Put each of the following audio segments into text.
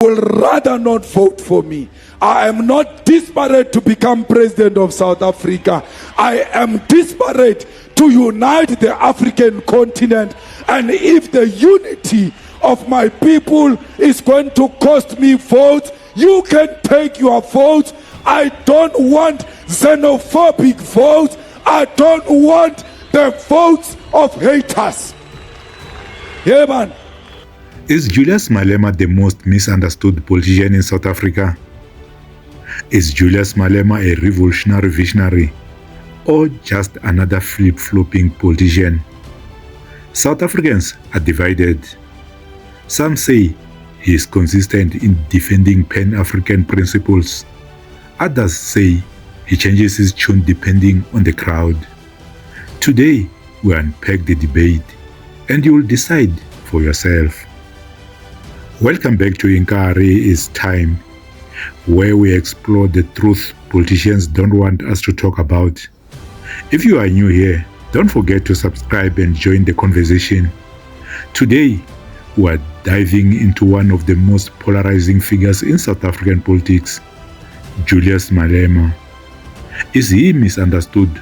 will rather not vote for me. I am not desperate to become president of South Africa. I am desperate to unite the African continent. And if the unity of my people is going to cost me votes, you can take your votes. I don't want xenophobic votes. I don't want the votes of haters. Yeah, man. Is Julius Malema the most misunderstood politician in South Africa? Is Julius Malema a revolutionary visionary or just another flip-flopping politician? South Africans are divided. Some say he is consistent in defending Pan-African principles. Others say he changes his tune depending on the crowd. Today, we unpack the debate and you will decide for yourself. Welcome back to Inkari Is Time, where we explore the truth politicians don't want us to talk about. If you are new here, don't forget to subscribe and join the conversation. Today, we are diving into one of the most polarizing figures in South African politics, Julius Malema. Is he misunderstood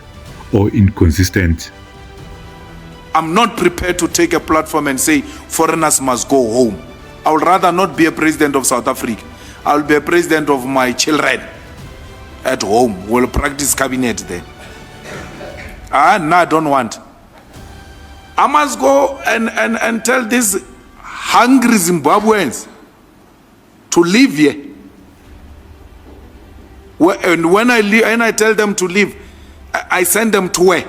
or inconsistent? I'm not prepared to take a platform and say foreigners must go home. I would rather not be a president of South Africa. I'll be a president of my children at home. We'll practice cabinet there. No, I don't want. I must go and tell these hungry Zimbabweans to leave here. And when I tell them to leave, I send them to where?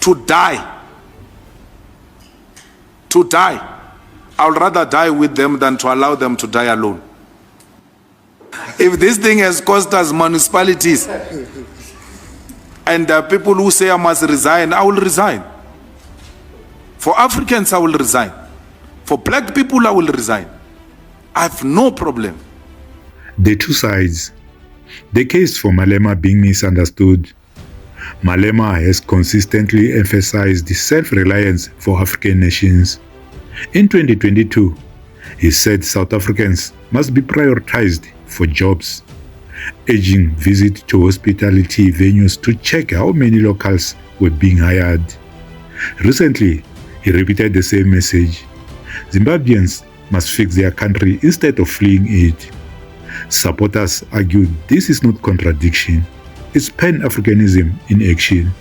To die. To die. I'll rather die with them than to allow them to die alone. If this thing has cost us municipalities and there are people who say I must resign, I will resign. For Africans, I will resign. For black people, I will resign. I have no problem. The two sides. The case for Malema being misunderstood. Malema has consistently emphasized the self-reliance for African nations. In 2022, he said South Africans must be prioritized for jobs, urging visits to hospitality venues to check how many locals were being hired. Recently, he repeated the same message. Zimbabweans must fix their country instead of fleeing it. Supporters argued this is not contradiction, it's Pan-Africanism in action.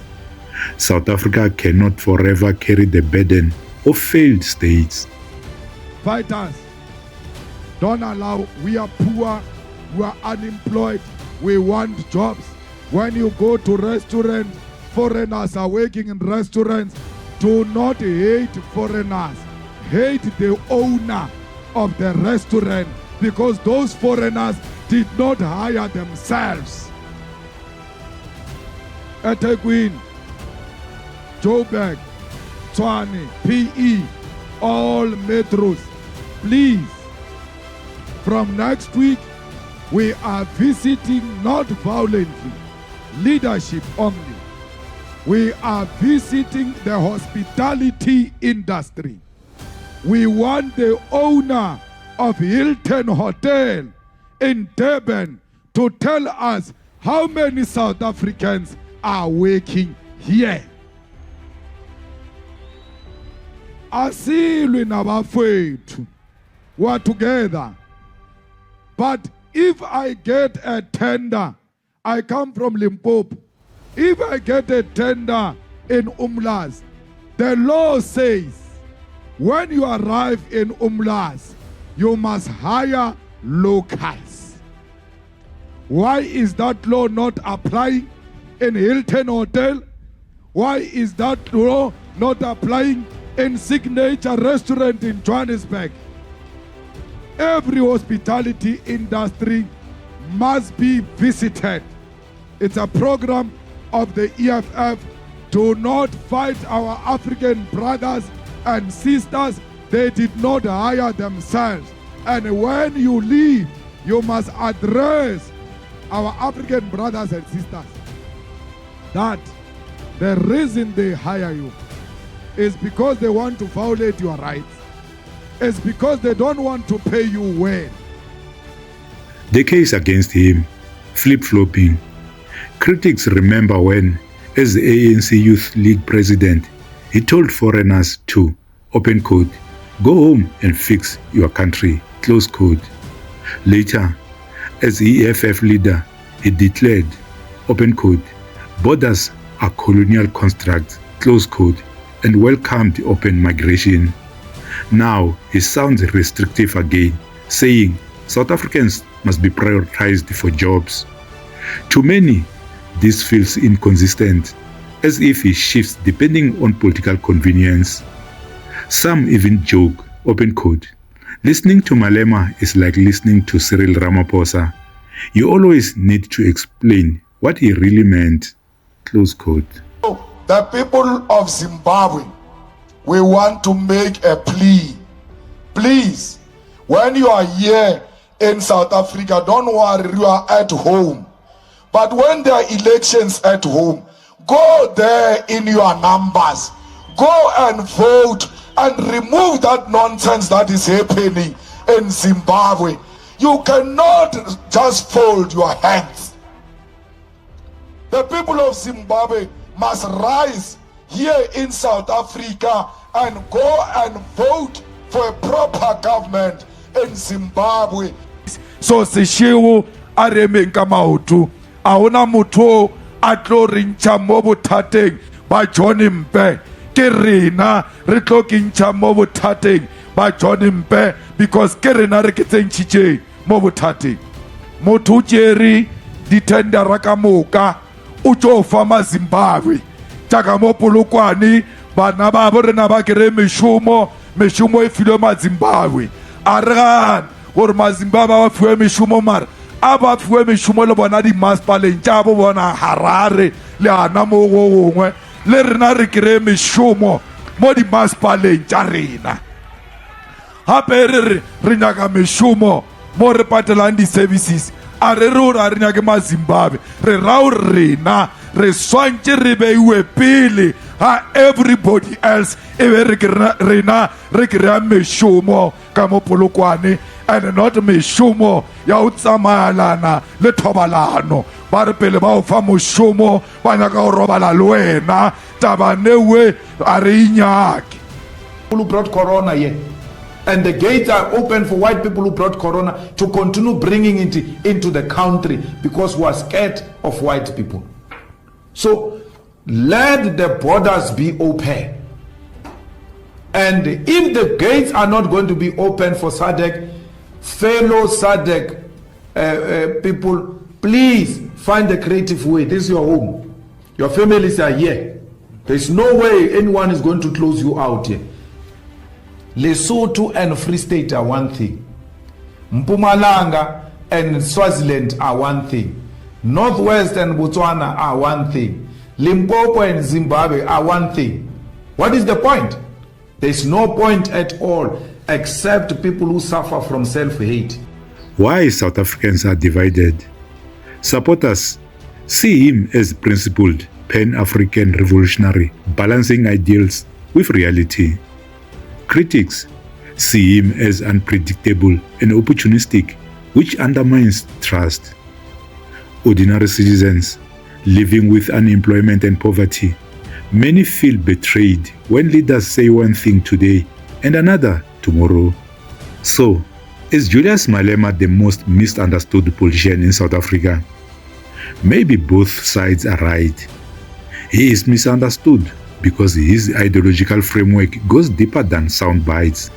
South Africa cannot forever carry the burden of failed states. Fighters, don't allow, we are poor, we are unemployed, we want jobs. When you go to restaurants, foreigners are working in restaurants. Do not hate foreigners. Hate the owner of the restaurant, because those foreigners did not hire themselves. eThekwini, Joburg, Tshwane, PE, all metros, please. From next week, we are visiting not violently, leadership only. We are visiting the hospitality industry. We want the owner of Hilton Hotel in Durban to tell us how many South Africans are working here. Asilwe nabafowethu, we're together. But if I get a tender, I come from Limpopo. If I get a tender in Umlaas, the law says when you arrive in Umlaas, you must hire locals. Why is that law not applying in Hilton Hotel? Why is that law not applying in Signature Restaurant in Johannesburg? Every hospitality industry must be visited. It's a program of the EFF. Do not fight our African brothers and sisters. They did not hire themselves. And when you leave, you must address our African brothers and sisters that the reason they hire you is because they want to violate your rights. It's because they don't want to pay you well. The case against him, flip-flopping. Critics remember when, as the ANC Youth League president, he told foreigners to, open quote, go home and fix your country, close quote. Later, as EFF leader, he declared, open quote, borders are colonial constructs, close quote, and welcomed open migration. Now he sounds restrictive again, saying South Africans must be prioritized for jobs. To many, this feels inconsistent, as if he shifts depending on political convenience. Some even joke, open quote, listening to Malema is like listening to Cyril Ramaphosa. You always need to explain what he really meant, close quote. The people of Zimbabwe, we want to make a plea. Please, when you are here in South Africa, don't worry, you are at home. But when there are elections at home, go there in your numbers. Go and vote and remove that nonsense that is happening in Zimbabwe. You cannot just fold your hands. The people of Zimbabwe must rise here in South Africa and go and vote for a proper government in Zimbabwe. So sishiwo aremeng ka maoto a hona motho a tlo rintsha mo bothateng ba John Mpe ke rena re tlo kintsha mo bothateng ba John Mpe because ke rena re ke tsentshitse mo bothateng. Motho tjeri di tendera ka moka o tlo fa ma Zimbabwe taka mo Polokwane bana ba bo rena ba kere meshumo e filwe ma Zimbabwe a re gana gore ma Zimbabwe ba fiwe meshumo mara a ba fiwe meshumo le bona di masipaleng tša bo bona Harare le ana mo go gongwe le rena re kere meshumo mo di masipaleng tša rena gape re nyaka meshumo mo re patelang di-services a re gore a re nyake ma Zimbabwe re ra gore rena re swantse re beiwe pele ha everybody else e be rena re kry-a meshumo ka mo Polokwane and not meshumo ya o tsamayalana le thobalano ba re pele ba o fa moshumo ba nyaka go robala le wena taba newe a re inyake. Who brought corona here, and the gates are open for white people who brought corona to continue bringing it into the country because we are scared of white people. So let the borders be open, and if the gates are not going to be open for SADC, fellow SADC people, please find a creative way. This is your home, your families are here. There's no way anyone is going to close you out here. Lesotho and Free State are one thing. Mpumalanga and Swaziland are one thing. Northwest and Botswana are one thing. Limpopo and Zimbabwe are one thing. What is the point? There's no point at all except people who suffer from self-hate. Why South Africans are divided? Supporters see him as principled, pan-African revolutionary, balancing ideals with reality. Critics see him as unpredictable and opportunistic, which undermines trust. Ordinary citizens living with unemployment and poverty, many feel betrayed when leaders say one thing today and another tomorrow. So, is Julius Malema the most misunderstood politician in South Africa? Maybe both sides are right. He is misunderstood because his ideological framework goes deeper than sound bites.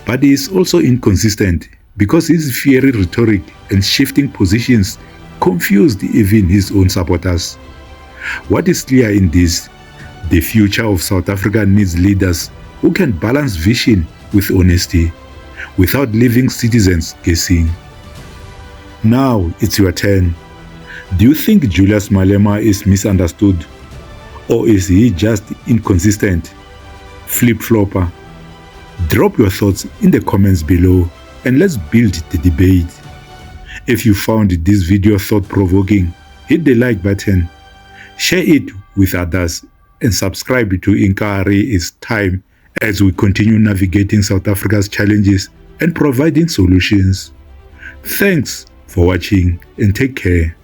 But he is also inconsistent because his fiery rhetoric and shifting positions confused even his own supporters. What is clear in this? The future of South Africa needs leaders who can balance vision with honesty, without leaving citizens guessing. Now it's your turn. Do you think Julius Malema is misunderstood? Or is he just inconsistent? Flip-flopper? Drop your thoughts in the comments below and let's build the debate. If you found this video thought-provoking, hit the like button, share it with others, and subscribe to Inkari It's Time as we continue navigating South Africa's challenges and providing solutions. Thanks for watching and take care.